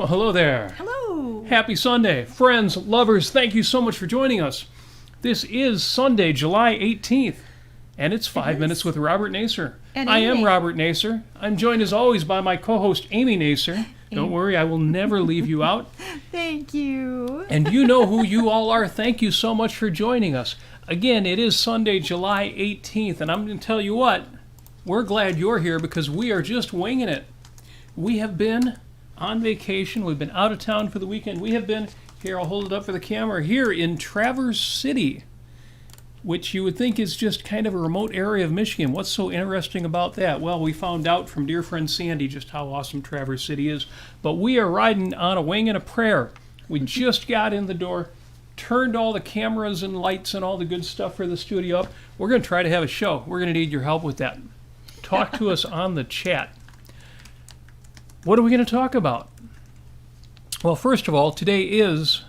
Well, hello there. Hello. Happy Sunday. Friends, lovers, thank you so much for joining us. This is Sunday, July 18th, and it's 5 Minutes with Robert Nasir. And I Amy. am Robert Nasir. I'm joined as always by my co-host, Amy Nasir. Don't worry, I will never leave you out. Thank you. And you know who you all are. Thank you so much for joining us. Again, it is Sunday, July 18th, and I'm going to tell you what, we're glad you're here because we are just winging it. We have been on vacation. We've been out of town for the weekend. We have been, here, I'll hold it up for the camera, here in Traverse City, which you would think is just kind of a remote area of Michigan. What's so interesting about that? Well, we found out from dear friend Sandy just how awesome Traverse City is. But we are riding on a wing and a prayer. We just got in the door, turned all the cameras and lights and all the good stuff for the studio up. We're going to try to have a show. We're going to need your help with that. Talk to us on the chat. What are we going to talk about? Well, first of all, today is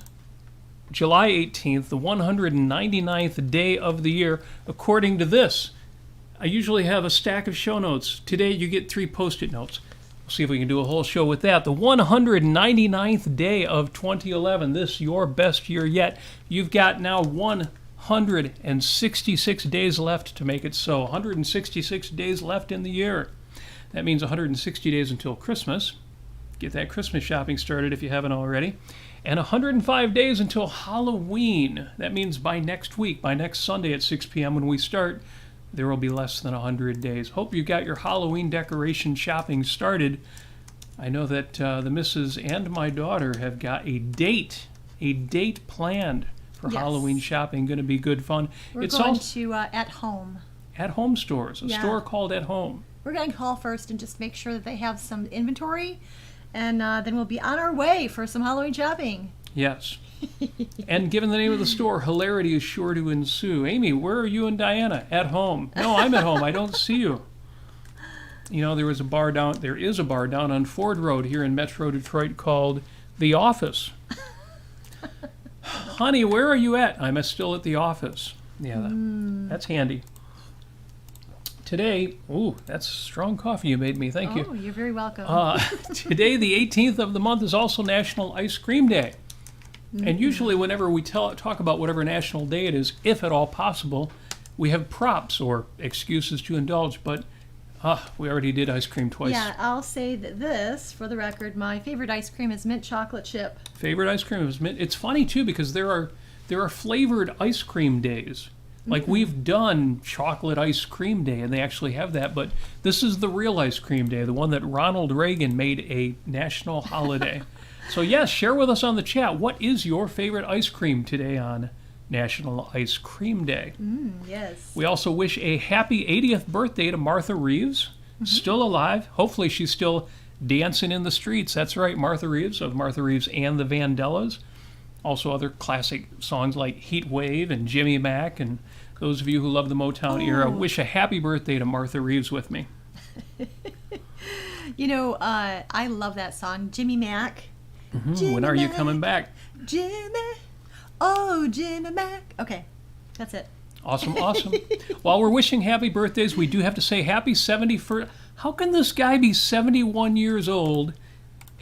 July 18th, the 199th day of the year, according to this. I usually have a stack of show notes. Today you get 3 Post-it notes. We'll see if we can do a whole show with that. The 199th day of 2011, this your best year yet. You've got now 166 days left to make it so. 166 days left in the year. That means 160 days until Christmas. Get that Christmas shopping started if you haven't already. And 105 days until Halloween. That means by next week, by next Sunday at 6 p.m. when we start, there will be less than 100 days. Hope you got your Halloween decoration shopping started. I know that the missus and my daughter have got a date planned for Halloween shopping. Going to be good fun. We're going to At Home. At Home stores, a store called At Home. We're going to call first and just make sure that they have some inventory, and then we'll be on our way for some Halloween shopping. Yes. And given the name of the store, hilarity is sure to ensue. Amy, where are you and Diana? At home. No, I'm at home. I don't see you. You know, there is a bar down on Ford Road here in Metro Detroit called The Office. Honey, where are you at? I'm still at the office. Yeah, that's handy. Today, that's strong coffee you made me. Thank you. Oh, you're very welcome. Today, the 18th of the month, is also National Ice Cream Day. And usually whenever we talk about whatever national day it is, if at all possible, we have props or excuses to indulge. But we already did ice cream twice. Yeah, I'll say that this, for the record, my favorite ice cream is mint chocolate chip. Favorite ice cream is mint. It's funny, too, because there are flavored ice cream days. Like we've done chocolate ice cream day, and they actually have that, but this is the real ice cream day, the one that Ronald Reagan made a national holiday. So yes, share with us on the chat, what is your favorite ice cream today on National Ice Cream Day? Yes. We also wish a happy 80th birthday to Martha Reeves, still alive. Hopefully she's still dancing in the streets. That's right, Martha Reeves of Martha Reeves and the Vandellas. Also other classic songs like Heat Wave and Jimmy Mack, and those of you who love the Motown era, wish a happy birthday to Martha Reeves with me. You know, I love that song, Jimmy Mack. When are you coming back? Jimmy Mack. Okay, that's it. Awesome. While we're wishing happy birthdays, we do have to say happy 71st. How can this guy be 71 years old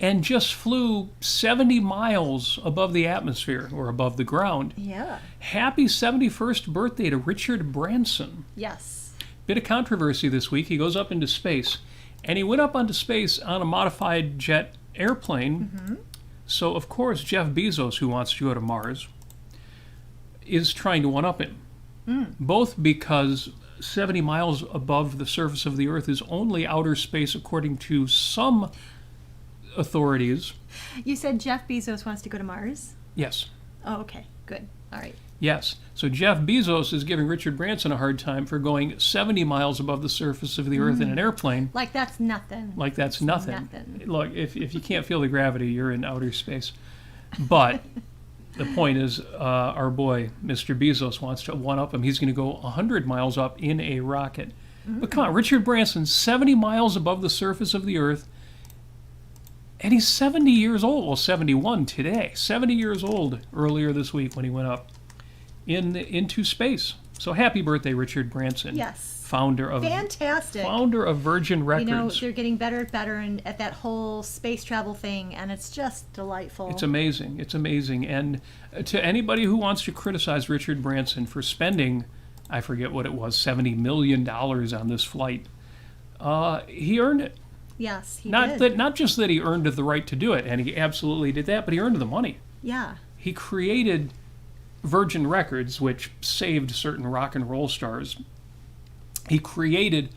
and just flew 70 miles above the atmosphere, or above the ground? Yeah. Happy 71st birthday to Richard Branson. Yes. Bit of controversy this week. He goes up into space, and he went up into space on a modified jet airplane. So, of course, Jeff Bezos, who wants to go to Mars, is trying to one-up him. Both because 70 miles above the surface of the Earth is only outer space according to some authorities. You said Jeff Bezos wants to go to Mars? Yes. Oh, okay. Good. All right. Yes. So Jeff Bezos is giving Richard Branson a hard time for going 70 miles above the surface of the Earth in an airplane. Like that's nothing. Like that's nothing. Look, if you can't feel the gravity, you're in outer space. But the point is, our boy, Mr. Bezos, wants to one-up him. He's going to go 100 miles up in a rocket. But come on, Richard Branson, 70 miles above the surface of the Earth, and he's 70 years old. Well, 71 today. 70 years old earlier this week when he went up into space. So happy birthday, Richard Branson. Yes. Fantastic. Founder of Virgin Records. You know, they're getting better and better at that whole space travel thing, and it's just delightful. It's amazing. It's amazing. And to anybody who wants to criticize Richard Branson for spending, I forget what it was, $70 million on this flight, he earned it. Yes, he did. Not just that he earned the right to do it, and he absolutely did that, but he earned the money. Yeah. He created Virgin Records, which saved certain rock and roll stars. He created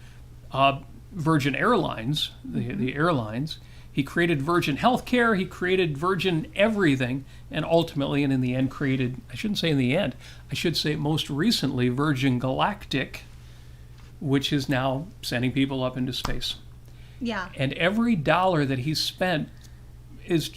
Virgin Airlines, the airlines. He created Virgin Healthcare. He created Virgin everything, and ultimately, and in the end, created, I shouldn't say in the end, I should say most recently, Virgin Galactic, which is now sending people up into space. Yeah. And every dollar that he spent is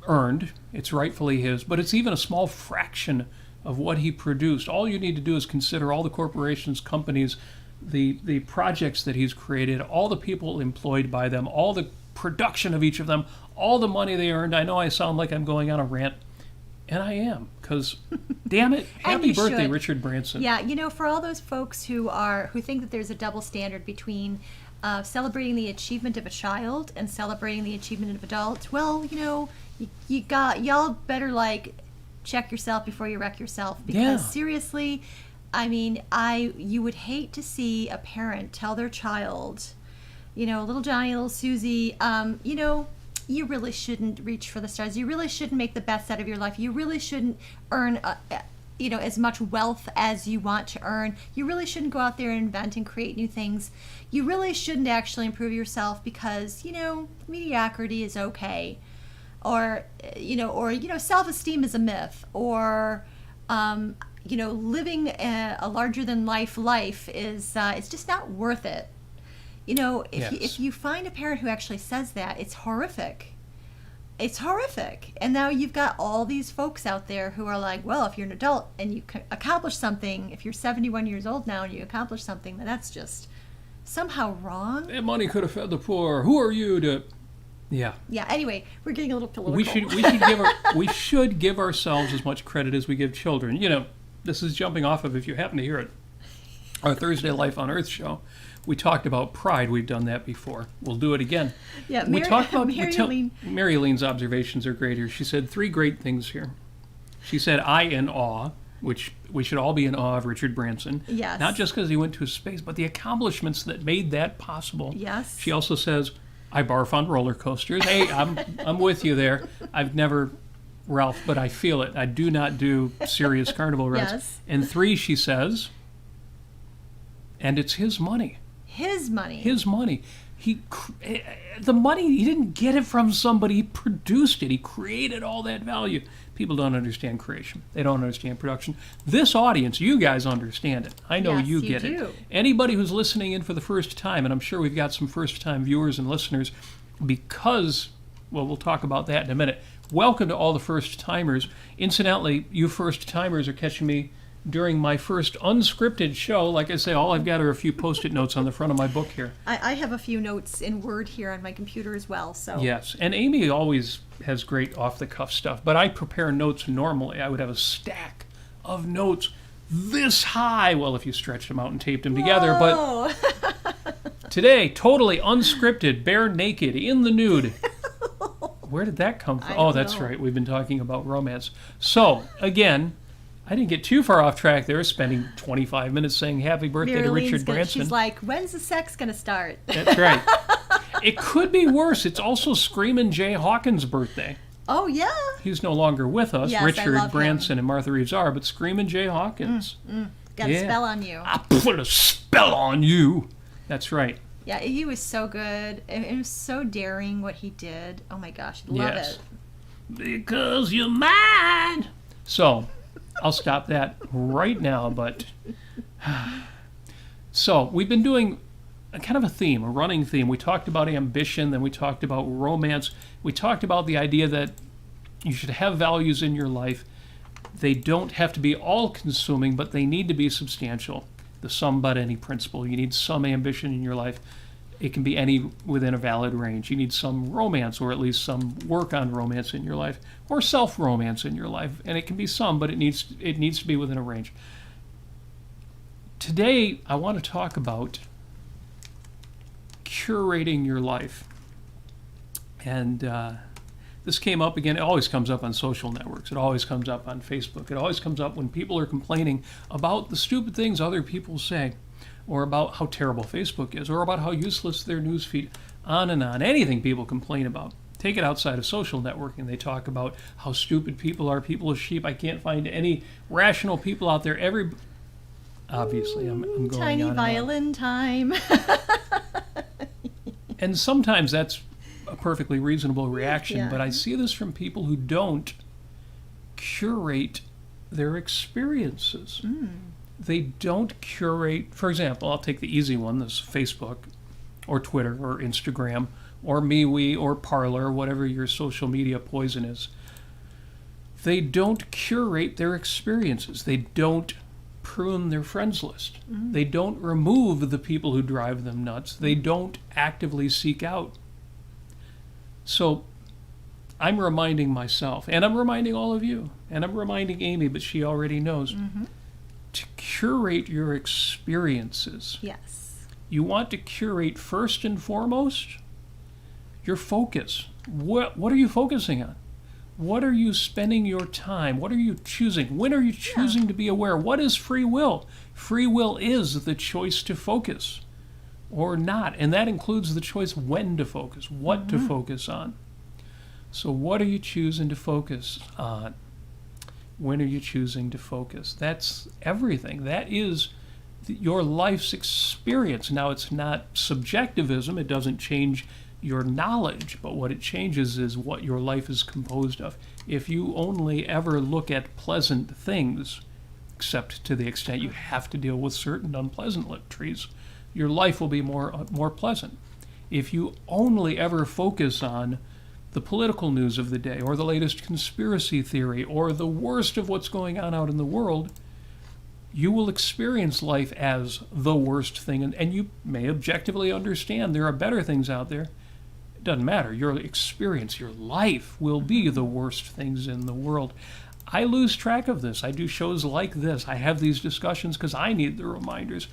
earned. It's rightfully his, but it's even a small fraction of what he produced. All you need to do is consider all the corporations, companies, the projects that he's created, all the people employed by them, all the production of each of them, all the money they earned. I know I sound like I'm going on a rant, and I am, because damn it, happy birthday, Richard Branson. Yeah, you know, for all those folks who think that there's a double standard between celebrating the achievement of a child and celebrating the achievement of adults, well, you know, y'all better check yourself before you wreck yourself, because seriously, I mean, you would hate to see a parent tell their child, you know, little Johnny, little Susie, you know, you really shouldn't reach for the stars. You really shouldn't make the best out of your life. You really shouldn't earn you know, as much wealth as you want to earn. You really shouldn't go out there and invent and create new things. You really shouldn't actually improve yourself because, you know, mediocrity is okay. Or self-esteem is a myth. Or, you know, living a larger-than-life life is it's just not worth it. You know, if you find a parent who actually says that, it's horrific. It's horrific. And now you've got all these folks out there who are like, well, if you're an adult and you accomplish something, if you're 71 years old now and you accomplish something, then that's just somehow wrong. That money could have fed the poor. Who are you to... Yeah. Yeah, anyway, we're getting a little political. We should give ourselves as much credit as we give children. You know, this is jumping off of, if you happen to hear it, our Thursday Life on Earth show. We talked about pride. We've done that before. We'll do it again. Yeah, we talked about Mary Lean's observations are great here. She said 3 great things here. She said, I in awe, which we should all be in awe of Richard Branson. Yes. Not just because he went to space, but the accomplishments that made that possible. Yes. She also says, I barf on roller coasters. Hey, I'm with you there. I've never, Ralph, but I feel it. I do not do serious carnival rides. Yes. And 3, she says, and it's his money. His money. His money. The money, he didn't get it from somebody. He produced it. He created all that value. People don't understand creation. They don't understand production. This audience, you guys understand it. I know you get it. Anybody who's listening in for the first time, and I'm sure we've got some first-time viewers and listeners because, well, we'll talk about that in a minute. Welcome to all the first-timers. Incidentally, you first-timers are catching me during my first unscripted show. Like I say, all I've got are a few Post-it notes on the front of my book here. I have a few notes in Word here on my computer as well. So yes, and Amy always has great off-the-cuff stuff, but I prepare notes normally. I would have a stack of notes this high, well, if you stretched them out and taped them together, but today, totally unscripted, bare naked, in the nude. Where did that come from? Oh, that's right. We've been talking about romance. So, again, I didn't get too far off track there, spending 25 minutes saying happy birthday to Richard Branson. She's like, when's the sex going to start? That's right. It could be worse. It's also Screamin' Jay Hawkins' birthday. Oh, yeah. He's no longer with us. Yes, Richard Branson and Martha Reeves are, but Screamin' Jay Hawkins. Got a spell on you. I put a spell on you. That's right. Yeah, he was so good. It was so daring what he did. Oh, my gosh. Love it. Because you're mine. So... I'll stop that right now, but... So, we've been doing a kind of a theme, a running theme. We talked about ambition, then we talked about romance. We talked about the idea that you should have values in your life. They don't have to be all-consuming, but they need to be substantial. The sum but any principle. You need some ambition in your life. It can be any within a valid range. You need some romance, or at least some work on romance in your life, or self-romance in your life. And it can be some, but it needs to be within a range. Today, I want to talk about curating your life. And this came up again. It always comes up on social networks. It always comes up on Facebook. It always comes up when people are complaining about the stupid things other people say, or about how terrible Facebook is, or about how useless their newsfeed, on and on. Anything people complain about. Take it outside of social networking. They talk about how stupid people are. People are sheep. I can't find any rational people out there. Obviously, I'm going Tiny on violin time. And sometimes that's a perfectly reasonable reaction, Yeah. but I see this from people who don't curate their experiences. They don't curate, for example, I'll take the easy one, this Facebook or Twitter or Instagram or MeWe or Parler, whatever your social media poison is. They don't curate their experiences. They don't prune their friends list. They don't remove the people who drive them nuts. They don't actively seek out. So I'm reminding myself, and I'm reminding all of you, and I'm reminding Amy, but she already knows, to curate your experiences. Yes. You want to curate first and foremost your focus. What are you focusing on? What are you spending your time? What are you choosing? When are you choosing to be aware? What is free will? Free will is the choice to focus or not. And that includes the choice when to focus, what to focus on. So what are you choosing to focus on? When are you choosing to focus? That's everything. That is your life's experience. Now, it's not subjectivism. It doesn't change your knowledge, but what it changes is what your life is composed of. If you only ever look at pleasant things, except to the extent you have to deal with certain unpleasantries, your life will be more pleasant. If you only ever focus on the political news of the day, or the latest conspiracy theory, or the worst of what's going on out in the world, you will experience life as the worst thing, and you may objectively understand there are better things out there. It doesn't matter. Your experience, your life will be the worst things in the world. I lose track of this. I do shows like this. I have these discussions because I need the reminders.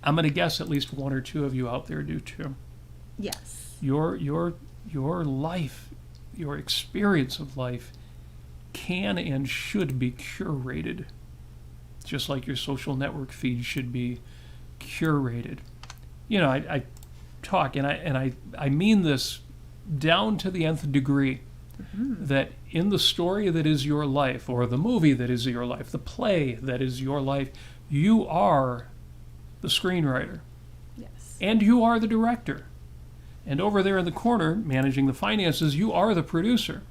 I'm going to guess at least one or two of you out there do too. Yes. Your life, your experience of life can and should be curated, just like your social network feed should be curated. You know, I talk, and I mean this down to the nth degree, that in the story that is your life, or the movie that is your life, the play that is your life, you are the screenwriter. Yes. And you are the director. And over there in the corner, managing the finances, you are the producer.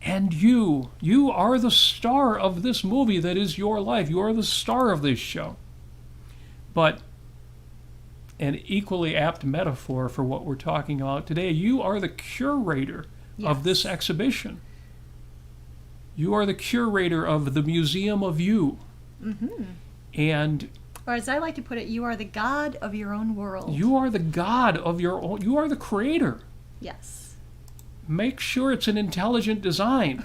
And you are the star of this movie that is your life. You are the star of this show. But an equally apt metaphor for what we're talking about today, you are the curator of this exhibition. You are the curator of the museum of you. And or as I like to put it, you are the god of your own world. you are the god of your own, you are the creator. Yes. Make sure it's an intelligent design.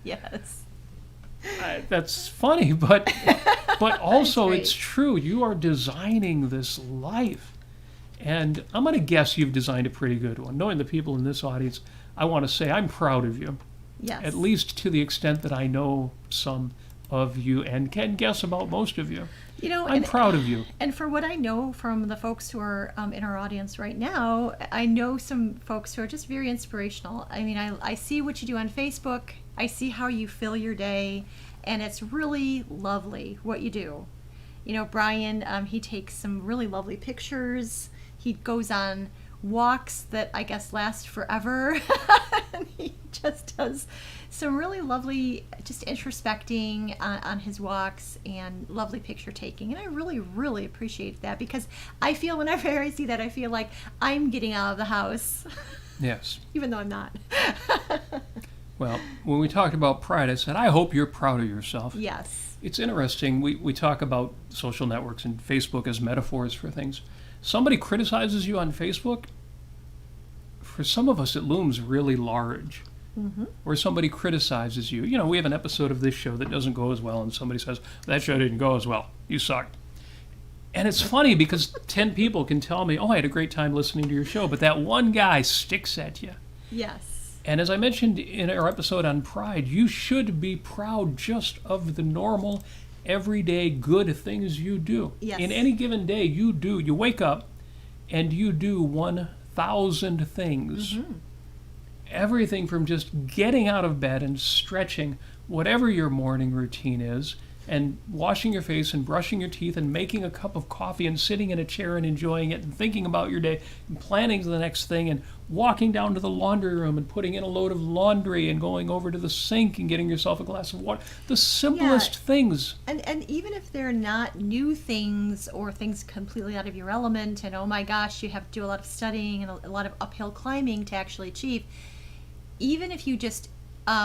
Yes. That's funny, but also great. it's true. You are designing this life. And I'm going to guess you've designed a pretty good one. Knowing the people in this audience, I want to say I'm proud of you. Yes. At least to the extent that I know some of you and can guess about most of you. You know, I'm proud of you. And for what I know from the folks who are in our audience right now, I know some folks who are just very inspirational. I mean, I see what you do on Facebook. I see how you fill your day, and it's really lovely what you do. You know, Brian, he takes some really lovely pictures. He goes on walks that I guess last forever. And he just does some really lovely, just introspecting on his walks and lovely picture taking. And I really, really appreciate that, because I feel whenever I see that, I feel like I'm getting out of the house. Yes. Even though I'm not. Well, when we talked about pride, I said, I hope you're proud of yourself. Yes. It's interesting. We talk about social networks and Facebook as metaphors for things. Somebody criticizes you on Facebook, for some of us it looms really large. or somebody criticizes you. You know, we have an episode of this show that doesn't go as well, and somebody says, that show didn't go as well. You sucked. And it's funny because 10 people can tell me, oh, I had a great time listening to your show, but that one guy sticks at you. Yes. And as I mentioned in our episode on pride, you should be proud just of the normal, everyday good things you do. Yes. In any given day, you wake up and you do 1,000 things. Everything from just getting out of bed and stretching, whatever your morning routine is, and washing your face and brushing your teeth and making a cup of coffee and sitting in a chair and enjoying it and thinking about your day and planning the next thing and walking down to the laundry room and putting in a load of laundry and going over to the sink and getting yourself a glass of water. The simplest things. And even if they're not new things or things completely out of your element and, oh my gosh, you have to do a lot of studying and a lot of uphill climbing to actually achieve, even if you just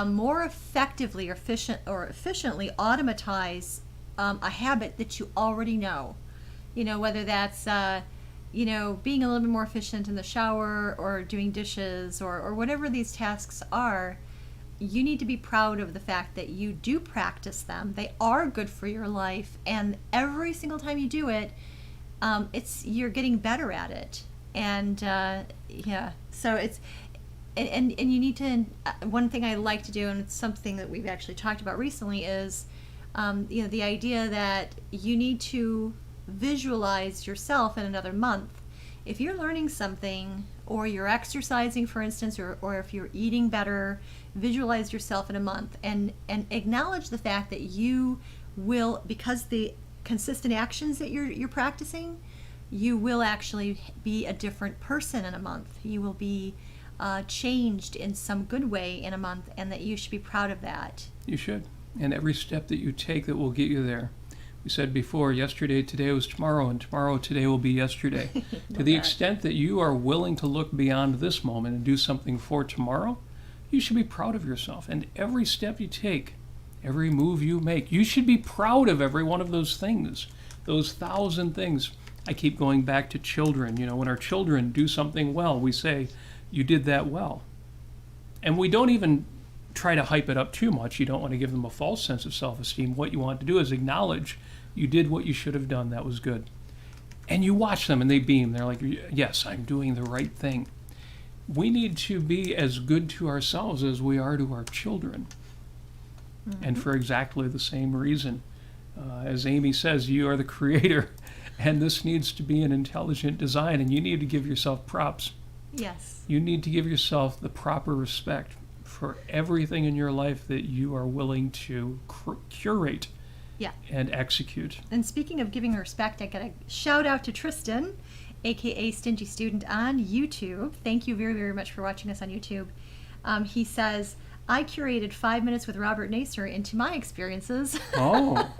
more effectively or efficiently automatize a habit that you already know, whether that's being a little bit more efficient in the shower or doing dishes or whatever these tasks are, you need to be proud of the fact that you do practice them. They are good for your life, and every single time you do it, you're getting better at it. And so it's. And you need to, one thing I like to do, and it's something that we've actually talked about recently, is the idea that you need to visualize yourself in another month. If you're learning something, or you're exercising, for instance, or if you're eating better, visualize yourself in a month and acknowledge the fact that you will, because the consistent actions that you're practicing, you will actually be a different person in a month. You will be changed in some good way in a month, and that you should be proud of that. You should. And every step that you take that will get you there. We said before, yesterday, today was tomorrow, and tomorrow, today will be yesterday. To the extent that you are willing to look beyond this moment and do something for tomorrow, you should be proud of yourself. And every step you take, every move you make, you should be proud of every one of those things, those 1,000 things. I keep going back to children. When our children do something well, we say, you did that well. And we don't even try to hype it up too much. You don't want to give them a false sense of self-esteem. What you want to do is acknowledge you did what you should have done. That was good. And you watch them and they beam. They're like, yes, I'm doing the right thing. We need to be as good to ourselves as we are to our children. And for exactly the same reason. As Amy says, you are the creator. And this needs to be an intelligent design. And you need to give yourself props. Yes. You need to give yourself the proper respect for everything in your life that you are willing to curate and execute. And speaking of giving respect, I got a shout out to Tristan, aka Stingy Student, on YouTube. Thank you very, very much for watching us on YouTube. He says, I curated 5 minutes with Robert Nasir into my experiences. Oh,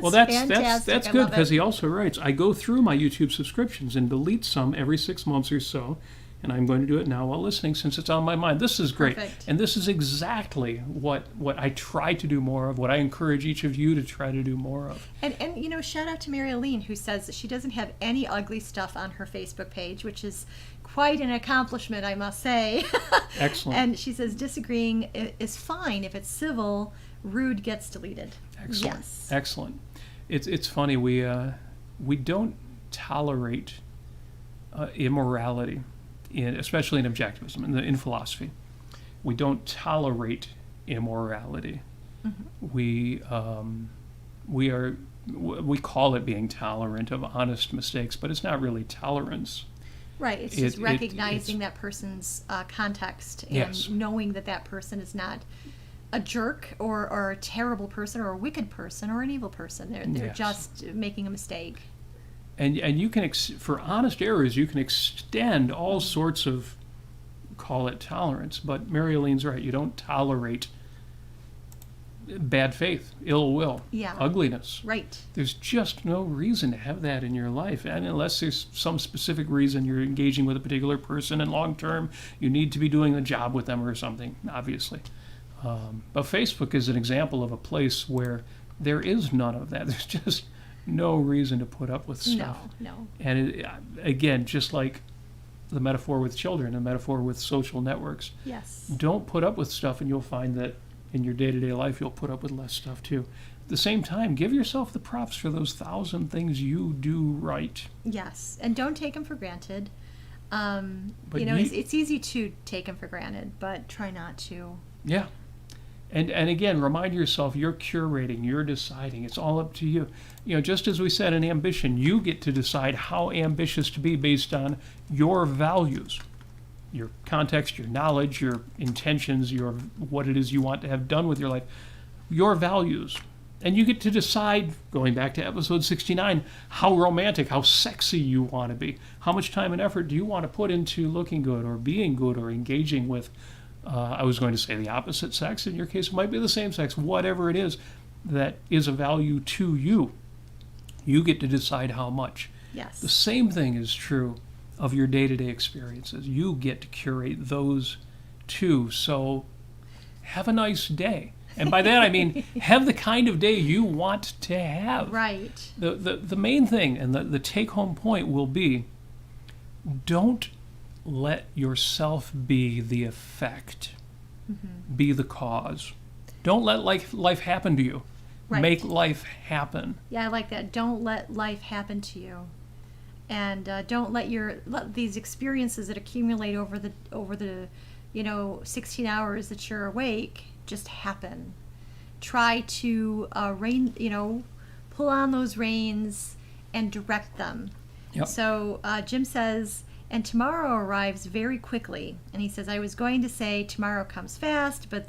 well, that's good, because he also writes, I go through my YouTube subscriptions and delete some every 6 months or so. And I'm going to do it now while listening since it's on my mind. This is great. Perfect. And this is exactly what I try to do more of, what I encourage each of you to try to do more of. And shout out to Mary Aline, who says that she doesn't have any ugly stuff on her Facebook page, which is quite an accomplishment, I must say. Excellent. And she says disagreeing is fine if it's civil, rude gets deleted. Excellent. Yes. Excellent. It's funny, we don't tolerate immorality. Especially in objectivism, in philosophy, we don't tolerate immorality. We call it being tolerant of honest mistakes, but it's not really tolerance. Right. It's just recognizing that person's context and knowing that person is not a jerk or a terrible person or a wicked person or an evil person. They're just making a mistake. And you can, for honest errors, you can extend all sorts of, call it tolerance. But Mary Aline's right. You don't tolerate bad faith, ill will, ugliness. Right. There's just no reason to have that in your life. And unless there's some specific reason you're engaging with a particular person and long term, you need to be doing a job with them or something, obviously. But Facebook is an example of a place where there is none of that. There's just no reason to put up with stuff. No. And again, just like the metaphor with children, the metaphor with social networks. Yes. Don't put up with stuff, and you'll find that in your day-to-day life you'll put up with less stuff too. At the same time, give yourself the props for those 1,000 things you do right. Yes, and don't take them for granted. But it's easy to take them for granted, but try not to. Yeah. And again, remind yourself you're curating, you're deciding. It's all up to you. Just as we said in ambition, you get to decide how ambitious to be based on your values, your context, your knowledge, your intentions, what it is you want to have done with your life, your values. And you get to decide, going back to episode 69, how romantic, how sexy you want to be. How much time and effort do you want to put into looking good or being good or engaging with, I was going to say the opposite sex. In your case, it might be the same sex. Whatever it is that is a value to you, you get to decide how much. Yes. The same thing is true of your day-to-day experiences. You get to curate those too. So have a nice day. And by that I mean have the kind of day you want to have. Right. The main thing and the take-home point will be, don't let yourself be the effect, be the cause. Don't let life happen to you. Right. Make life happen. Yeah, I like that. Don't let life happen to you, and don't let these experiences that accumulate over the 16 hours that you're awake just happen. Try to pull on those reins and direct them. Yep. So Jim says, and tomorrow arrives very quickly. And he says, I was going to say tomorrow comes fast, but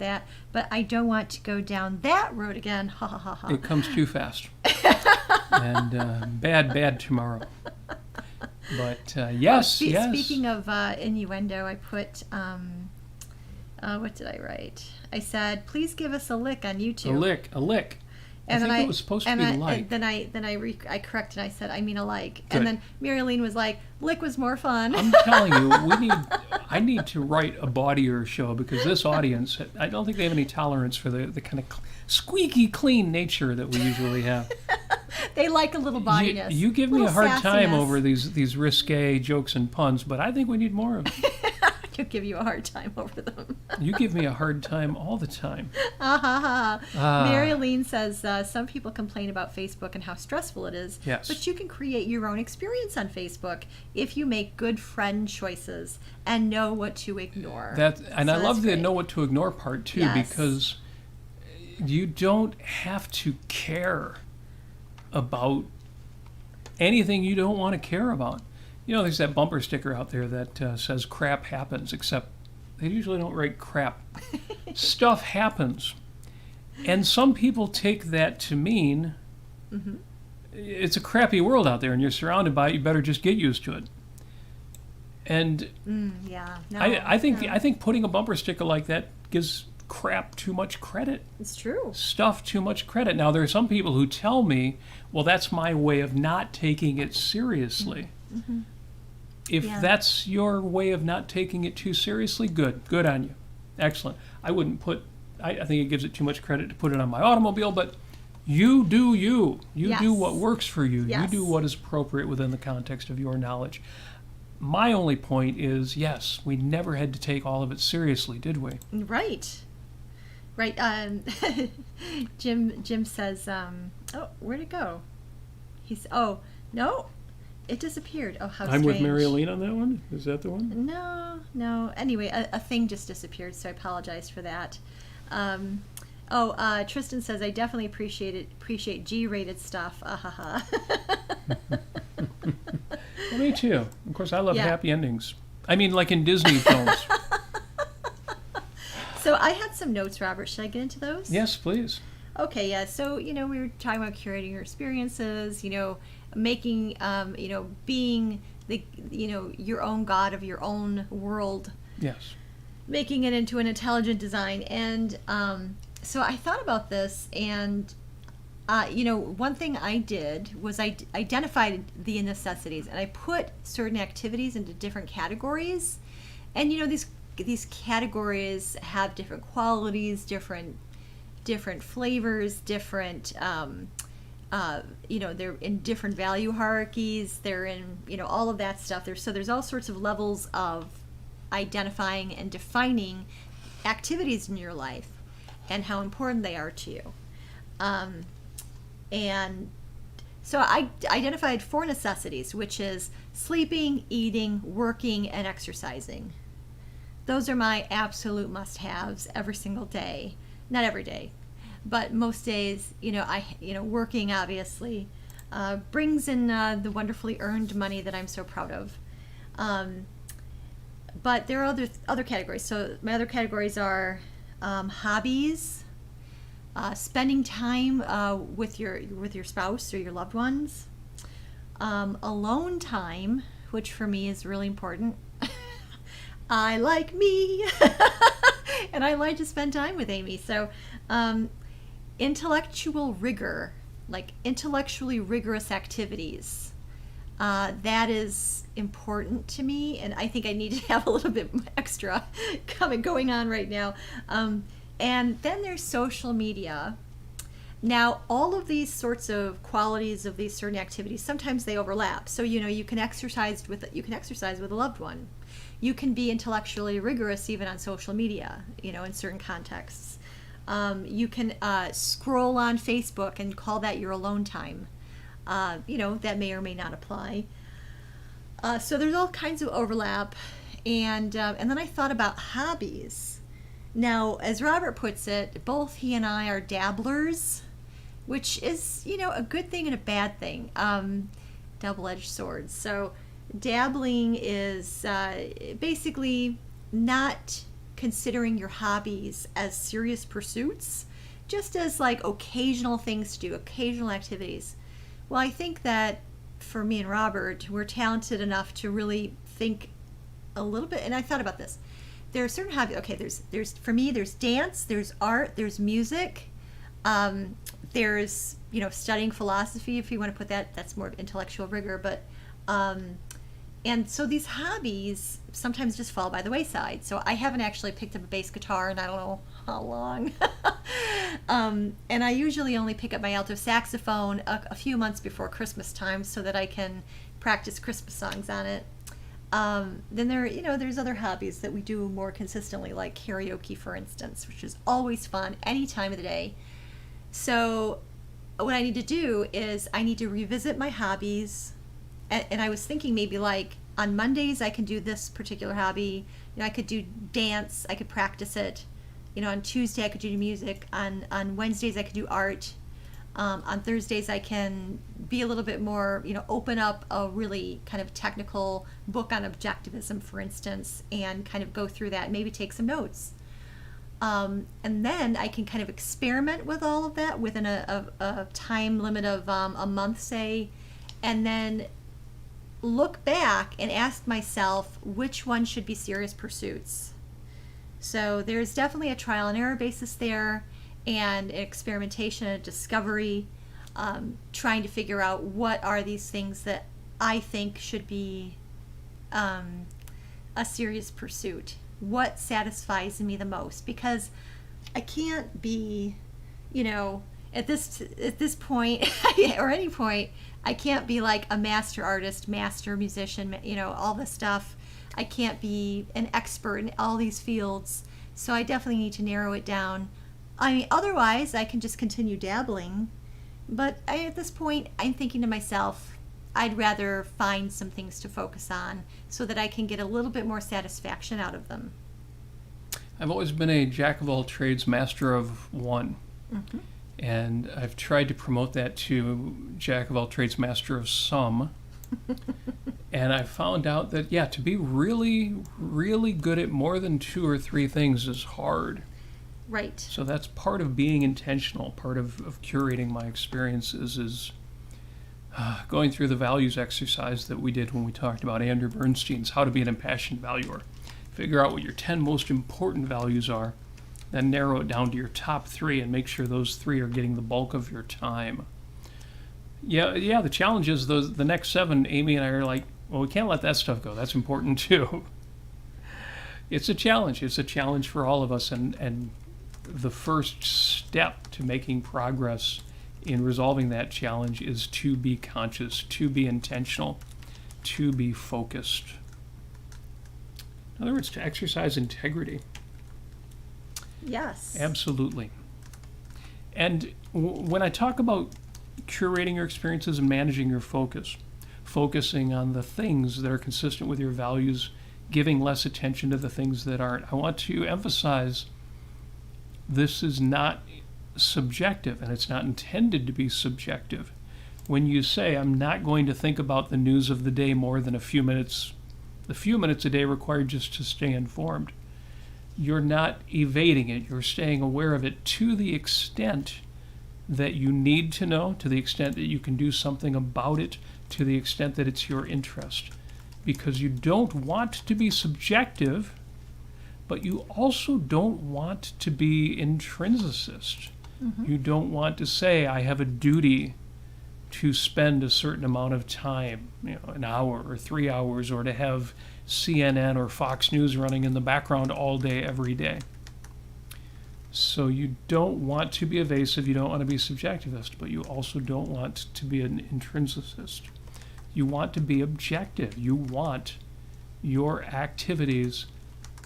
I don't want to go down that road again. Ha ha ha ha. It comes too fast. And bad tomorrow. But yes. Speaking of innuendo, I put, what did I write? I said, please give us a lick on YouTube. A lick. And I think it was supposed to be like. Then I corrected and I said, I mean a like. Good. And then Marilyn was like, lick was more fun. I'm telling you, I need to write a bawdier show because this audience, I don't think they have any tolerance for the kind of squeaky clean nature that we usually have. They like a little bawdiness. You give me a hard time sassiness. over these risque jokes and puns, but I think we need more of them. I'll give you a hard time over them. You give me a hard time all the time. Marilyn says, some people complain about Facebook and how stressful it is. Yes. But you can create your own experience on Facebook if you make good friend choices and know what to ignore. I love the know what to ignore part too, Yes. because you don't have to care about anything you don't want to care about. There's that bumper sticker out there that says crap happens, except they usually don't write crap. Stuff happens. And some people take that to mean it's a crappy world out there and you're surrounded by it, you better just get used to it. And Yeah. I think putting a bumper sticker like that gives crap too much credit. It's true. Stuff too much credit. Now, there are some people who tell me, well, that's my way of not taking it seriously. If that's your way of not taking it too seriously, good on you. Excellent. I think it gives it too much credit to put it on my automobile, but you do you. You do what works for you. Yes. You do what is appropriate within the context of your knowledge. My only point is, yes, we never had to take all of it seriously, did we? Right. Jim says, where'd it go? No. It disappeared. Oh, how strange. I'm with Mary Elaine on that one? Is that the one? No. Anyway, a thing just disappeared, so I apologize for that. Tristan says, I definitely appreciate G-rated stuff. Well, me too. Of course, I love happy endings. I mean, like in Disney films. So I had some notes, Robert. Should I get into those? Yes, please. Okay, yeah. So, we were talking about curating your experiences, making, being the, your own god of your own world. Yes. Making it into an intelligent design. And so I thought about this, and, one thing I did was I identified the necessities, and I put certain activities into different categories. And, these categories have different qualities, different flavors, different they're in different value hierarchies. They're in, all of that stuff. There's all sorts of levels of identifying and defining activities in your life and how important they are to you. And so I identified 4 necessities, which is sleeping, eating, working, and exercising. Those are my absolute must-haves every single day. Not every day, but most days. Working obviously brings in the wonderfully earned money that I'm so proud of. But there are other categories. So my other categories are hobbies, spending time with your spouse or your loved ones, alone time, which for me is really important. I like me, and I like to spend time with Amy. So intellectual rigor, like intellectually rigorous activities, that is important to me, and I think I need to have a little bit extra going on right now. And then there's social media. Now, all of these sorts of qualities of these certain activities, sometimes they overlap. So, you can exercise with a loved one. You can be intellectually rigorous even on social media, in certain contexts. You can scroll on Facebook and call that your alone time. That may or may not apply. So there's all kinds of overlap. And then I thought about hobbies. Now, as Robert puts it, both he and I are dabblers, which is, a good thing and a bad thing, double-edged swords. So dabbling is basically not considering your hobbies as serious pursuits, just as like occasional things to do, occasional activities. Well, I think that for me and Robert, we're talented enough to really think a little bit, and I thought about this. There are certain hobbies. Okay, there's for me, there's dance, there's art, there's music, there's studying philosophy, if you want to put that. That's more of intellectual rigor, but and so these hobbies sometimes just fall by the wayside. So I haven't actually picked up a bass guitar in I don't know how long, and I usually only pick up my alto saxophone a few months before Christmas time so that I can practice Christmas songs on it. Then there's other hobbies that we do more consistently, like karaoke, for instance, which is always fun any time of the day. So what I need to do is I need to revisit my hobbies, and I was thinking maybe like on Mondays I can do this particular hobby. I could do dance, I could practice it. On Tuesday I could do music. On Wednesdays I could do art. On Thursdays I can be a little bit more, open up a really kind of technical book on objectivism, for instance, and kind of go through that, maybe take some notes. And then I can kind of experiment with all of that within a time limit of a month, say, and then look back and ask myself which one should be serious pursuits. So there's definitely a trial and error basis there, and experimentation and discovery, trying to figure out what are these things that I think should be a serious pursuit. What satisfies me the most? Because I can't be, at this point or any point, I can't be like a master artist, master musician, all this stuff. I can't be an expert in all these fields. So I definitely need to narrow it down. I mean, otherwise, I can just continue dabbling. But at this point, I'm thinking to myself, I'd rather find some things to focus on so that I can get a little bit more satisfaction out of them. I've always been a jack of all trades, master of one. Mm-hmm. And I've tried to promote that to jack of all trades, master of some. And I found out that, to be really, really good at more than 2 or 3 things is hard. Right. So that's part of being intentional. Part of curating my experiences is going through the values exercise that we did when we talked about Andrew Bernstein's How to Be an Impassioned Valuer. Figure out what your 10 most important values are, then narrow it down to your top 3 and make sure those 3 are getting the bulk of your time. The challenge is the next 7, Amy and I are like, well, we can't let that stuff go. That's important too. It's a challenge. It's a challenge for all of us, and the first step to making progress in resolving that challenge is to be conscious, to be intentional, to be focused. In other words, to exercise integrity. Yes. Absolutely. And when I talk about curating your experiences and managing your focus, focusing on the things that are consistent with your values, giving less attention to the things that aren't, I want to emphasize this is not subjective, and it's not intended to be subjective. When you say, I'm not going to think about the news of the day more than the few minutes a day required just to stay informed, you're not evading it. You're staying aware of it to the extent that you need to know, to the extent that you can do something about it, to the extent that it's your interest. Because you don't want to be subjective, but you also don't want to be intrinsicist. You don't want to say, I have a duty to spend a certain amount of time, an hour or 3 hours, or to have CNN or Fox News running in the background all day, every day. So you don't want to be evasive, you don't want to be subjectivist, but you also don't want to be an intrinsicist. You want to be objective. You want your activities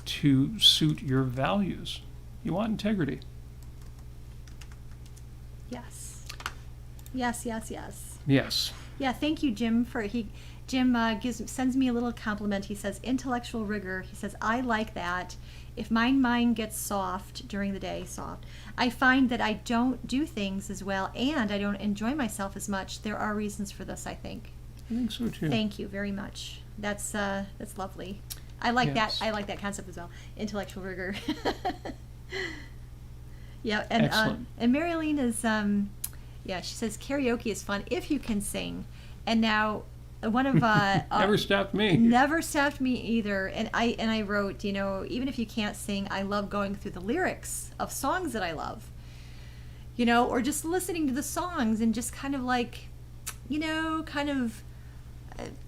to suit your values. You want integrity. Yes. Yes, yes, yes. Yes. Yeah, thank you, Jim. Jim sends me a little compliment. He says, intellectual rigor. He says, I like that. If my mind gets soft during the day, I find that I don't do things as well, and I don't enjoy myself as much. There are reasons for this, I think. I think so too. Thank you very much. That's lovely. I like Yes. that. I like that concept as well. Intellectual rigor. Yeah, and Marilyn is she says karaoke is fun if you can sing. And now one of Never stopped me. Never stopped me either. And I wrote, even if you can't sing, I love going through the lyrics of songs that I love. Or just listening to the songs and just kind of like,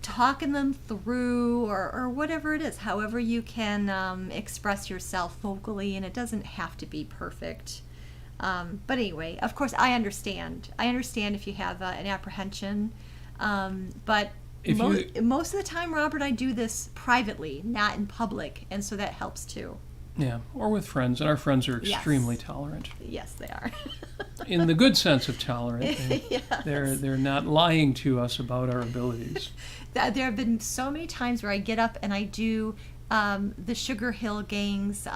talking them through or whatever it is, however you can express yourself vocally, and it doesn't have to be perfect. But anyway, of course, I understand if you have an apprehension, but most of the time, Robert, I do this privately, not in public, and so that helps too. Yeah, or with friends, and our friends are extremely tolerant. Yes, they are. In the good sense of tolerant. Yes. They're not lying to us about our abilities. There have been so many times where I get up and I do the Sugar Hill Gang's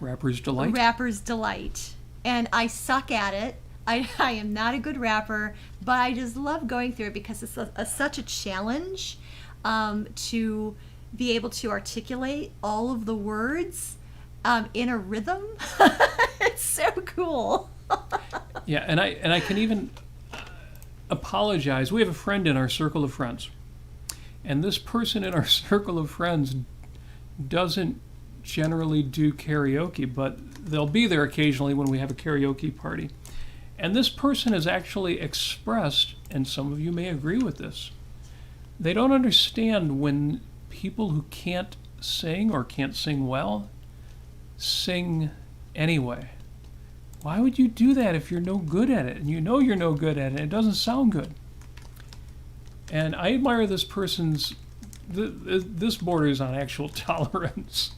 Rapper's Delight. Rapper's Delight. And I suck at it. I am not a good rapper, but I just love going through it because it's such a challenge to be able to articulate all of the words in a rhythm. It's so cool. Yeah, and I can even apologize. We have a friend in our circle of friends, and this person in our circle of friends doesn't generally do karaoke, but they'll be there occasionally when we have a karaoke party. And this person has actually expressed, and some of you may agree with this, they don't understand when people who can't sing or can't sing well sing anyway. Why would you do that if you're no good at it? And you're no good at it. It doesn't sound good. And I admire this person's, this borders on actual tolerance,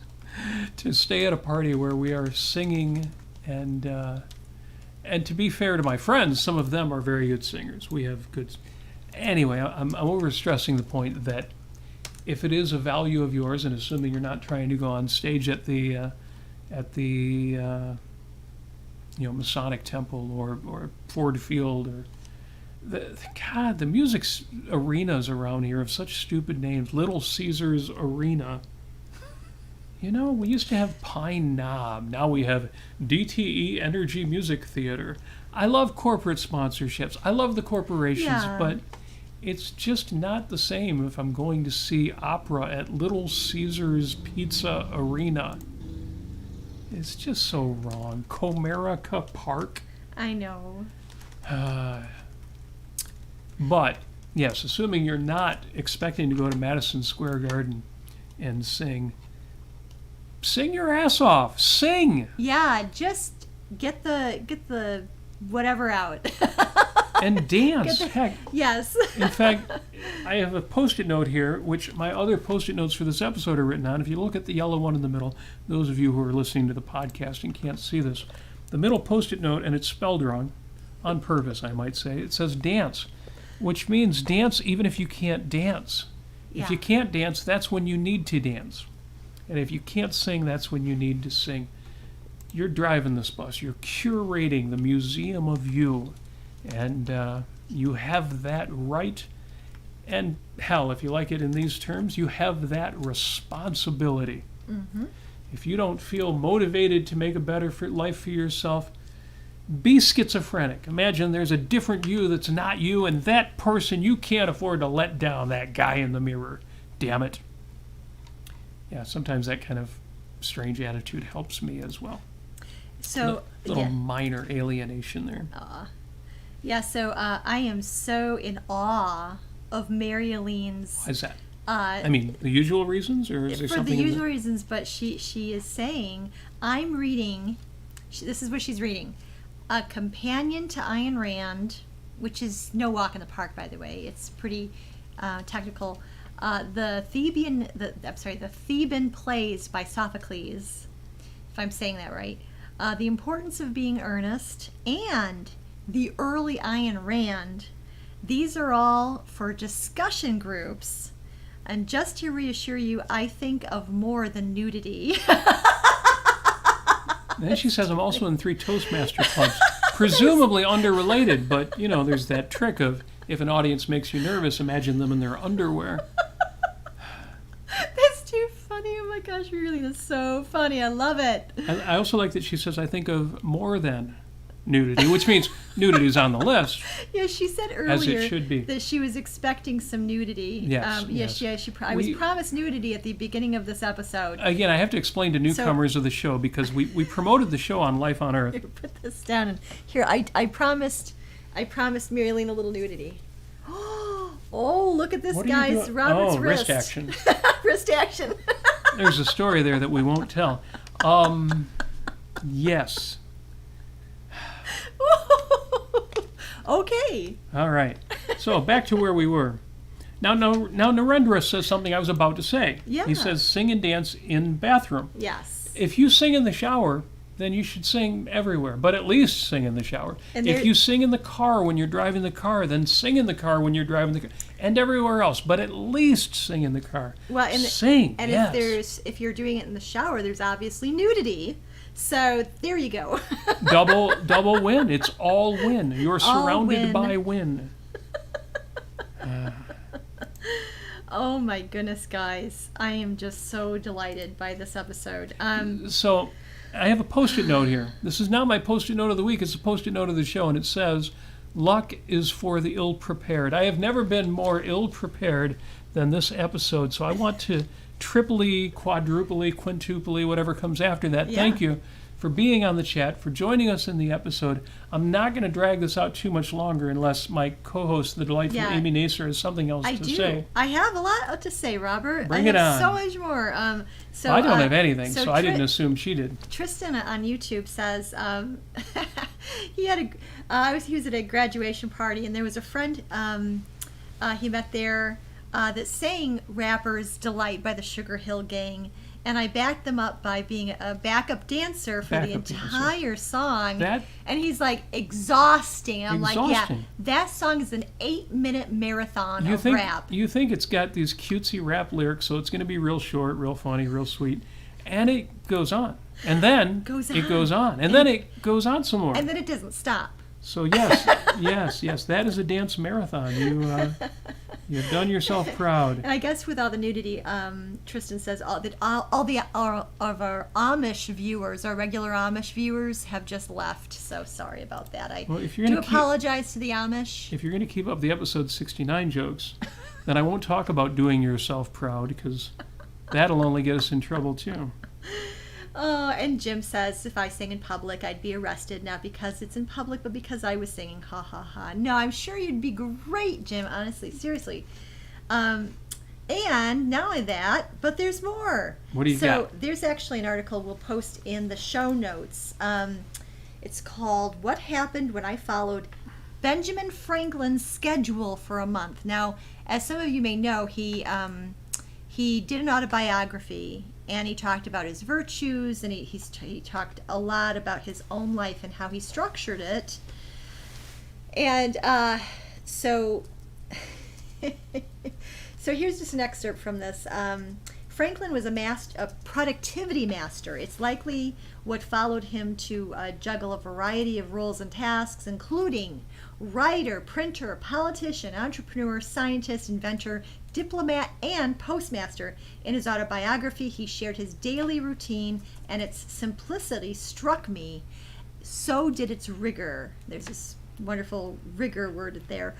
to stay at a party where we are singing. And to be fair to my friends, some of them are very good singers. We have good. Anyway, I'm overstressing the point that if it is a value of yours, and assuming you're not trying to go on stage at the Masonic Temple or Ford Field, or the music arenas around here have such stupid names. Little Caesars Arena. We used to have Pine Knob. Now we have DTE Energy Music Theater. I love corporate sponsorships. I love the corporations, but it's just not the same if I'm going to see opera at Little Caesars Pizza Arena. It's just so wrong. Comerica Park. I know. But, yes, assuming you're not expecting to go to Madison Square Garden and sing your ass off. Sing! Yeah, just get the whatever out. And dance. Heck, Yes. in fact, I have a Post-it note here, which my other Post-it notes for this episode are written on. If you look at the yellow one in the middle, those of you who are listening to the podcast and can't see this, the middle Post-it note, and it's spelled wrong, on purpose, I might say, it says dance, which means dance even if you can't dance. If Yeah. you can't dance, that's when you need to dance. And if you can't sing, that's when you need to sing. You're driving this bus. You're curating the museum of you. And you have that right, and hell, if you like it in these terms, you have that responsibility. Mm-hmm. If you don't feel motivated to make a better life for yourself, be schizophrenic. Imagine there's a different you that's not you, and that person, you can't afford to let down that guy in the mirror. Damn it. Yeah, sometimes that kind of strange attitude helps me as well. So, Little yeah. minor alienation there. Yeah, so I am so in awe of Mary Aline's. Why is that? I mean, the usual reasons, or is there For something the in usual reasons, but she is saying, I'm reading, this is what she's reading, A Companion to Ayn Rand, which is no walk in the park, by the way. It's pretty technical. The Theban Plays by Sophocles, if I'm saying that right. The Importance of Being Earnest, and the early Ayn Rand. These are all for discussion groups. And just to reassure you, I think of more than nudity. Then she says I'm also in 3 Toastmaster clubs, presumably underrelated, but, you know, there's that trick of if an audience makes you nervous, imagine them in their underwear. That's too funny. Oh my gosh, really, that's so funny. I love it. I also like that she says I think of more than nudity, which means nudity's on the list. Yeah, she said As it earlier should be. that she was expecting some nudity. Yes, Yes, yes. I was promised nudity at the beginning of this episode. Again, I have to explain to newcomers of the show because we promoted the show on Life on Earth. Put this down, and here I promised Mary Ellen a little nudity. Oh, look at this What are you guy's doing? Robert's Oh, wrist. wrist action. Wrist action. There's a story there that we won't tell. Yes. Okay. All right. So back to where we were. Now Narendra says something I was about to say. Yeah. He says sing and dance in bathroom. Yes. If you sing in the shower, then you should sing everywhere, but at least sing in the shower. And if you sing in the car when you're driving the car, then sing in the car when you're driving the car, and everywhere else, but at least sing in the car. Well, and sing, and yes. if you're doing it in the shower, there's obviously nudity. So there you go. double win. It's all win. You're surrounded win. by win. Oh my goodness, guys. I am just so delighted by this episode. So I have a Post-it note here. This is not my Post-it note of the week. It's a Post-it note of the show, and it says, luck is for the ill-prepared. I have never been more ill-prepared than this episode, so I want to triply, quadruply, quintuply, whatever comes after that. Yeah. Thank you for being on the chat, for joining us in the episode. I'm not going to drag this out too much longer unless my co-host, the delightful Amy Nasir, has something else to say. I have a lot to say, Robert. Bring I it have on. so much more. So I don't have anything, so so I didn't assume she did. Tristan on YouTube says he was at a graduation party, and there was a friend he met there that sang "Rapper's Delight" by the Sugar Hill Gang, and I backed them up by being a backup dancer for the entire song. And he's like, exhausting. I'm like, yeah, that song is an 8-minute marathon of rap. You think it's got these cutesy rap lyrics, so it's going to be real short, real funny, real sweet, and it goes on. And then it goes on. And then it goes on some more. And then it doesn't stop. So yes, yes, that is a dance marathon. You've done yourself proud. And I guess with all the nudity, Tristan says all of our Amish viewers, our regular Amish viewers, have just left. So sorry about that. I do apologize to the Amish. If you're going to keep up the episode 69 jokes, then I won't talk about doing yourself proud, because that'll only get us in trouble too. And Jim says, if I sing in public, I'd be arrested, not because it's in public, but because I was singing, ha ha ha. No, I'm sure you'd be great, Jim, honestly, seriously. And not only that, but there's more. What do you got? So there's actually an article we'll post in the show notes. It's called What Happened When I Followed Benjamin Franklin's Schedule for a Month. Now, as some of you may know, he did an autobiography, and he talked about his virtues, and he talked a lot about his own life and how he structured it. And so here's just an excerpt from this. Franklin was a productivity master. It's likely what followed him to juggle a variety of roles and tasks, including writer, printer, politician, entrepreneur, scientist, inventor, diplomat, and postmaster. In his autobiography, he shared his daily routine, and its simplicity struck me. So did its rigor. There's this wonderful rigor word there.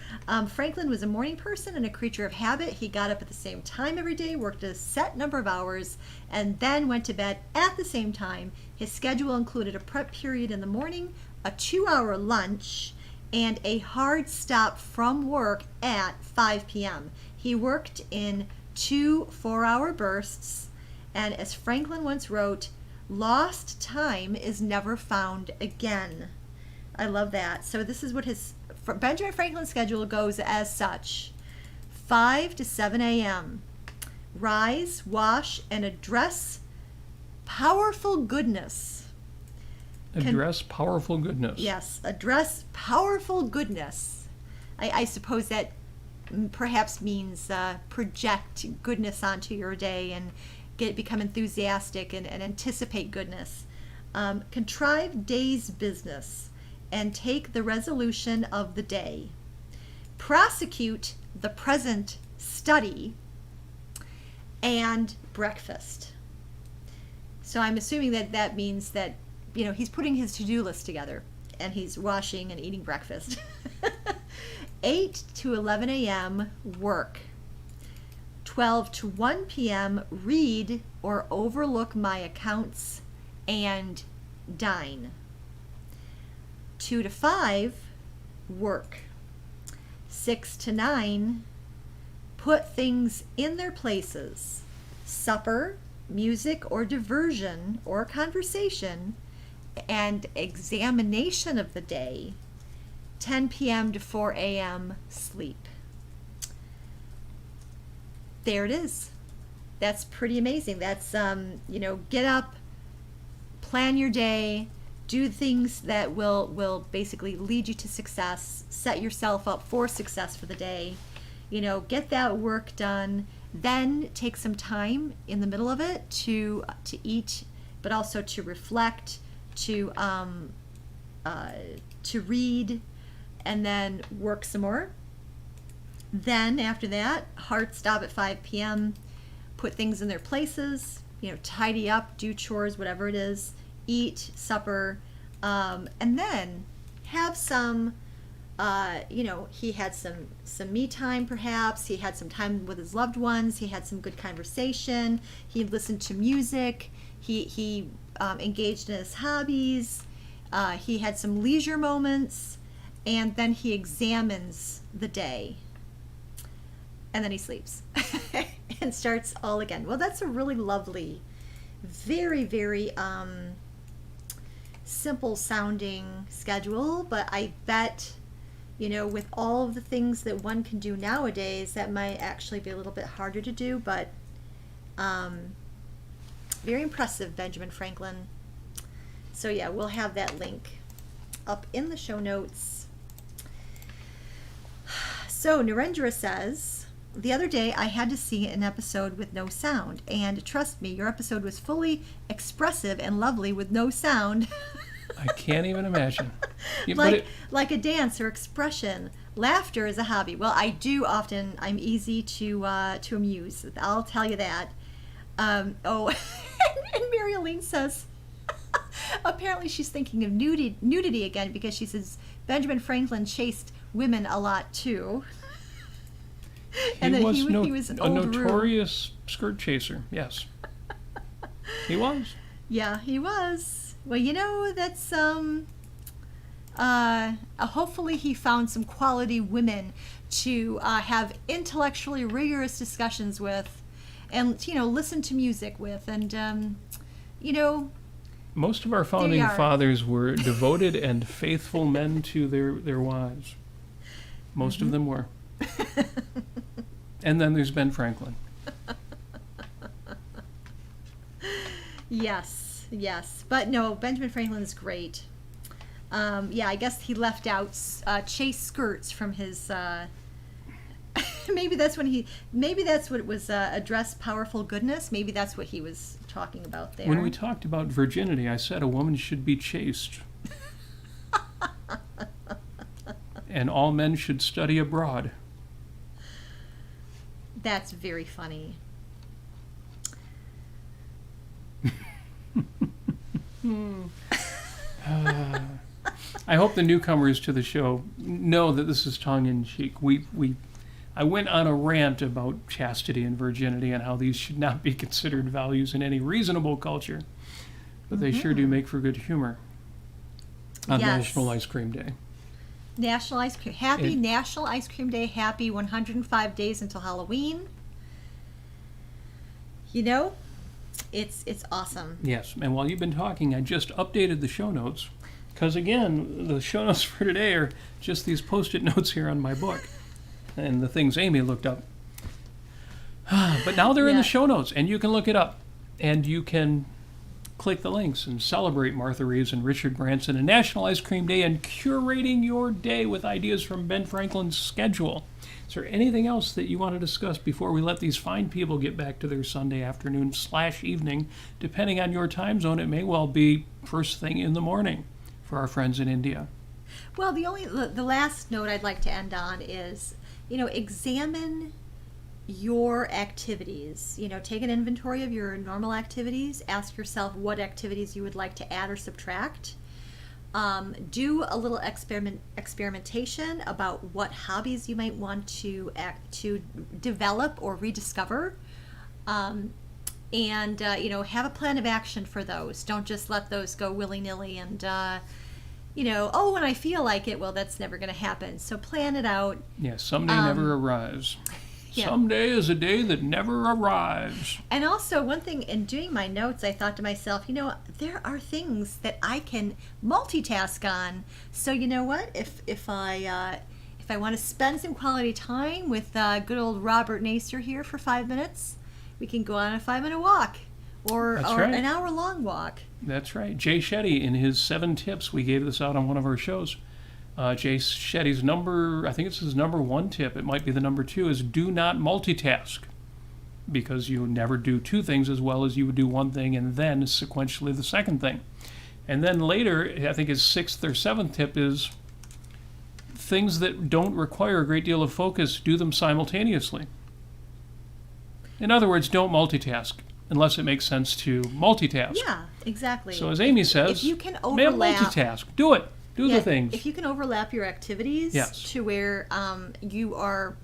Franklin was a morning person and a creature of habit. He got up at the same time every day, worked a set number of hours, and then went to bed at the same time. His schedule included a prep period in the morning, a 2-hour lunch, and a hard stop from work at 5 p.m. He worked in 2 4-hour bursts, and as Franklin once wrote, "Lost time is never found again." I love that. So this is what Benjamin Franklin's schedule goes as such. 5 to 7 a.m. Rise, wash, and address powerful goodness. Address powerful goodness. Yes, address powerful goodness. I suppose that perhaps means project goodness onto your day and become enthusiastic and anticipate goodness. Contrive day's business and take the resolution of the day. Prosecute the present study and breakfast. So I'm assuming that means that, he's putting his to-do list together and he's washing and eating breakfast. 8 to 11 a.m. work. 12 to 1 p.m. read or overlook my accounts and dine. 2 to 5 work. 6 to 9 put things in their places. Supper, music or diversion or conversation, and examination of the day. 10 p.m. to 4 a.m. sleep. There it is. That's pretty amazing. That's get up, plan your day, do things that will basically lead you to success, set yourself up for success for the day, get that work done, then take some time in the middle of it to eat, but also to reflect, to read, and then work some more. Then after that, hard stop at 5 p.m., put things in their places, tidy up, do chores, whatever it is, eat supper, and then have some, he had some me time perhaps, he had some time with his loved ones, he had some good conversation, he listened to music, he engaged in his hobbies, he had some leisure moments, and then he examines the day. And then he sleeps and starts all again. Well, that's a really lovely, very, very simple sounding schedule, but I bet, with all of the things that one can do nowadays, that might actually be a little bit harder to do, but very impressive, Benjamin Franklin. So yeah, we'll have that link up in the show notes. So Narendra says, the other day I had to see an episode with no sound, and trust me, your episode was fully expressive and lovely with no sound. I can't even imagine. Like a dance or expression. Laughter is a hobby. Well, I do often. I'm easy to amuse. I'll tell you that. And Mary Elaine says, apparently she's thinking of nudity again because she says Benjamin Franklin chased women a lot too. And he was a notorious skirt chaser. Yes, he was. Yeah, he was. Well, that's hopefully he found some quality women to have intellectually rigorous discussions with, and listen to music with, and Most of our founding They are. fathers were devoted and faithful men to their wives. Most of them were. And then there's Ben Franklin. Yes. But no, Benjamin Franklin is great. I guess he left out chaste skirts from his. Maybe that's what it was. Address powerful goodness. Maybe that's what he was talking about there. When we talked about virginity, I said a woman should be chaste. And all men should study abroad. That's very funny. I hope the newcomers to the show know that this is tongue-in-cheek. I went on a rant about chastity and virginity and how these should not be considered values in any reasonable culture, but they sure do make for good humor on National Ice Cream Day. National Ice Cream. Happy National Ice Cream Day. Happy 105 days until Halloween. You know, it's awesome. Yes, and while you've been talking, I just updated the show notes, because again, the show notes for today are just these Post-it notes here on my book, and the things Amy looked up. But now they're in the show notes, and you can look it up, and you can click the links and celebrate Martha Reeves and Richard Branson and National Ice Cream Day and curating your day with ideas from Ben Franklin's schedule. Is there anything else that you want to discuss before we let these fine people get back to their Sunday afternoon / evening? Depending on your time zone, it may well be first thing in the morning for our friends in India. Well, the last note I'd like to end on is, examine your activities. Take an inventory of your normal activities. Ask yourself what activities you would like to add or subtract. Do a little experimentation about what hobbies you might want to develop or rediscover. And have a plan of action for those. Don't just let those go willy-nilly and when I feel like it, well, that's never going to happen. So plan it out. Yes, someday never arrives. Yeah. Someday is a day that never arrives. And also, one thing, in doing my notes, I thought to myself, there are things that I can multitask on. So you know what? If I want to spend some quality time with good old Robert Nasir here for 5 minutes, we can go on a 5-minute walk or an hour-long walk. That's right. Jay Shetty, in his 7 tips, we gave this out on one of our shows. Jay Shetty's I think it's his number 1 tip, it might be the number 2, is do not multitask. Because you never do 2 things as well as you would do 1 thing and then sequentially the second thing. And then later, I think his 6th or 7th tip is things that don't require a great deal of focus, do them simultaneously. In other words, don't multitask unless it makes sense to multitask. Yeah, exactly. So as Amy says, if you can overlap, multitask. Do it. Do the things. If you can overlap your activities to where you are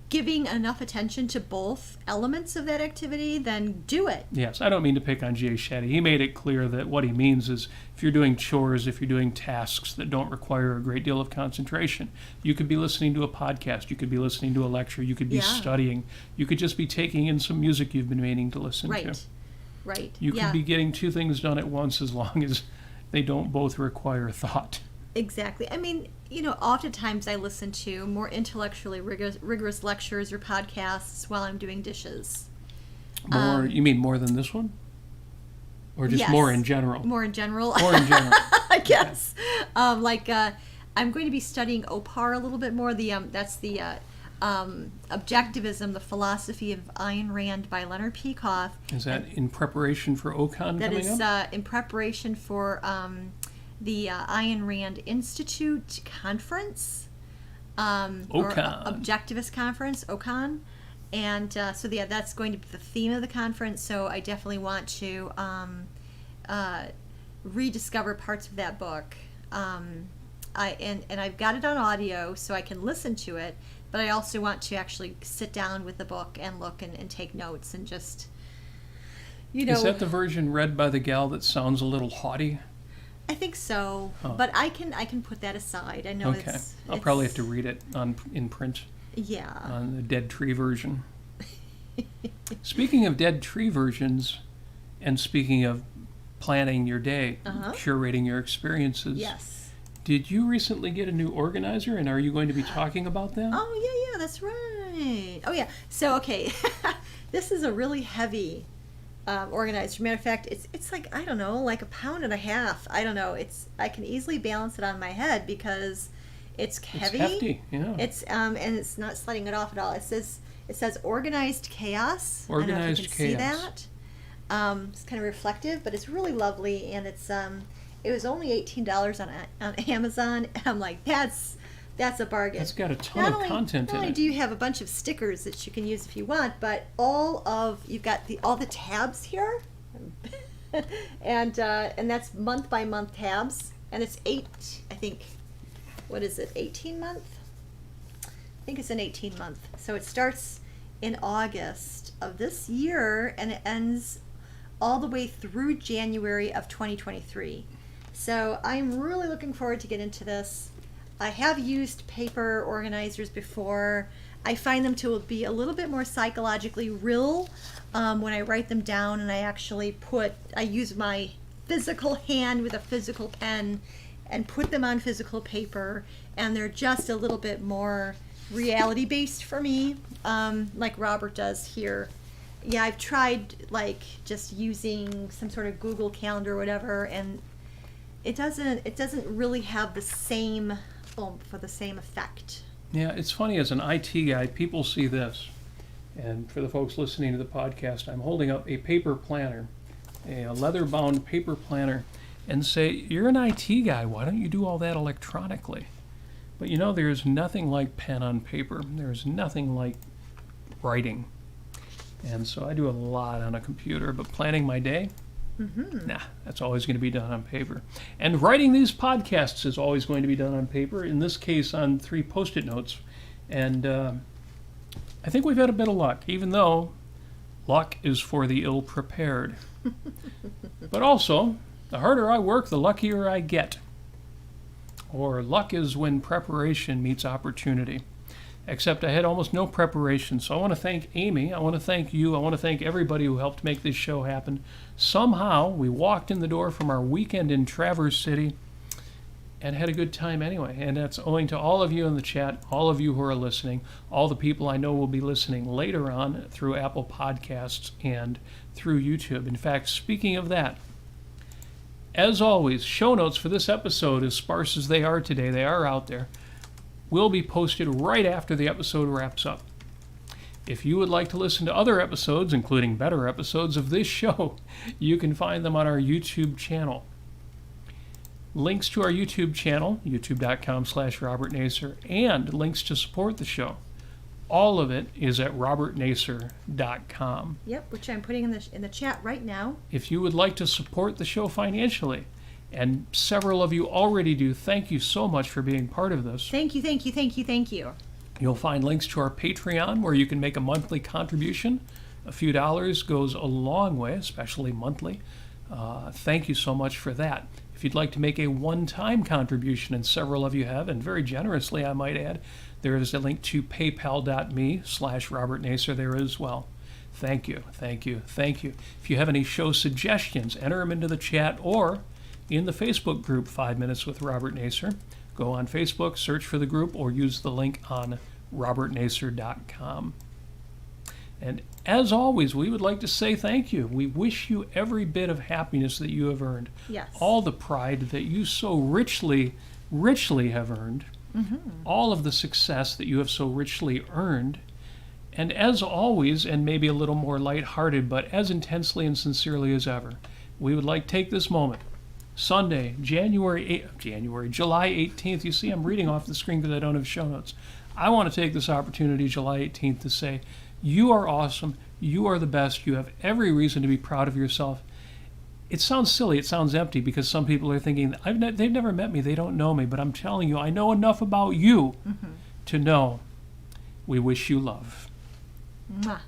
giving enough attention to both elements of that activity, then do it. Yes, I don't mean to pick on Jay Shetty. He made it clear that what he means is if you're doing chores, if you're doing tasks that don't require a great deal of concentration, you could be listening to a podcast, you could be listening to a lecture, you could be studying, you could just be taking in some music you've been meaning to listen to. Right. You could be getting 2 things done at once as long as they don't both require thought. Exactly. I mean, oftentimes I listen to more intellectually rigorous lectures or podcasts while I'm doing dishes. You mean more than this one? Or just more in general? More in general. More in general. I guess. I'm going to be studying OPAR a little bit more. That's the Objectivism, the Philosophy of Ayn Rand by Leonard Peikoff. Is that in preparation for OCON coming up? That is in preparation for the Ayn Rand Institute conference, or Objectivist conference, OCON. And that's going to be the theme of the conference. So I definitely want to rediscover parts of that book. And I've got it on audio, so I can listen to it. But I also want to actually sit down with the book and look and take notes and just, Is that the version read by the gal that sounds a little haughty? I think so, but I can put that aside. I know. Okay, I'll probably have to read it in print. Yeah. On the Dead Tree version. Speaking of Dead Tree versions, and speaking of planning your day, curating your experiences. Yes. Did you recently get a new organizer, and are you going to be talking about that? Oh, yeah, that's right. Oh, yeah. So, okay, this is a really heavy organizer. Matter of fact, it's like, I don't know, like a pound and a half. I don't know. I can easily balance it on my head because it's heavy. It's hefty, yeah. And it's not sliding it off at all. It says organized chaos. Organized I don't know if you can chaos. see that. It's kind of reflective, but it's really lovely, and it was only $18 on Amazon, and I'm like, that's a bargain. It's got a ton of content Not in only it. do you have a bunch of stickers that you can use if you want, but you've got all the tabs here, and that's month by month tabs, and it's 18 month? I think it's an 18 month. So it starts in August of this year, and it ends all the way through January of 2023. So I'm really looking forward to get into this. I have used paper organizers before. I find them to be a little bit more psychologically real when I write them down, and I use my physical hand with a physical pen and put them on physical paper, and they're just a little bit more reality based for me, like Robert does here. Yeah, I've tried like just using some sort of Google Calendar or whatever, and it doesn't really have the same oomph for the same effect. Yeah, it's funny, as an IT guy, people see this. And for the folks listening to the podcast, I'm holding up a paper planner, a leather-bound paper planner, and say, you're an IT guy, why don't you do all that electronically? But there's nothing like pen on paper. There's nothing like writing. And so I do a lot on a computer, but planning my day, nah, that's always going to be done on paper. And writing these podcasts is always going to be done on paper, in this case on 3 Post-it notes. And I think we've had a bit of luck, even though luck is for the ill-prepared. But also, the harder I work, the luckier I get. Or luck is when preparation meets opportunity. Except I had almost no preparation. So I want to thank Amy. I want to thank you. I want to thank everybody who helped make this show happen. Somehow we walked in the door from our weekend in Traverse City and had a good time anyway. And that's owing to all of you in the chat, all of you who are listening, all the people I know will be listening later on through Apple Podcasts and through YouTube. In fact, speaking of that, as always, show notes for this episode, as sparse as they are today, they are out there, will be posted right after the episode wraps up. If you would like to listen to other episodes, including better episodes of this show, you can find them on our YouTube channel. Links to our YouTube channel, youtube.com/Robert Nasir, and links to support the show. All of it is at robertnasir.com. Yep, which I'm putting in the chat right now. If you would like to support the show financially, and several of you already do, thank you so much for being part of this. Thank you. You'll find links to our Patreon, where you can make a monthly contribution. A few dollars goes a long way, especially monthly. Thank you so much for that. If you'd like to make a one-time contribution, and several of you have, and very generously I might add, there is a link to paypal.me/Robert Nasir there as well. Thank you. If you have any show suggestions, enter them into the chat or in the Facebook group 5 Minutes with Robert Nasir. Go on Facebook, search for the group, or use the link on robertnasir.com. And as always, we would like to say thank you. We wish you every bit of happiness that you have earned. Yes. All the pride that you so richly have earned. All of the success that you have so richly earned. And as always, and maybe a little more lighthearted, but as intensely and sincerely as ever, we would like to take this moment. Sunday, July 18th. You see, I'm reading off the screen because I don't have show notes. I want to take this opportunity, July 18th, to say, you are awesome. You are the best. You have every reason to be proud of yourself. It sounds silly. It sounds empty because some people are thinking, they've never met me. They don't know me. But I'm telling you, I know enough about you to know we wish you love. Mwah.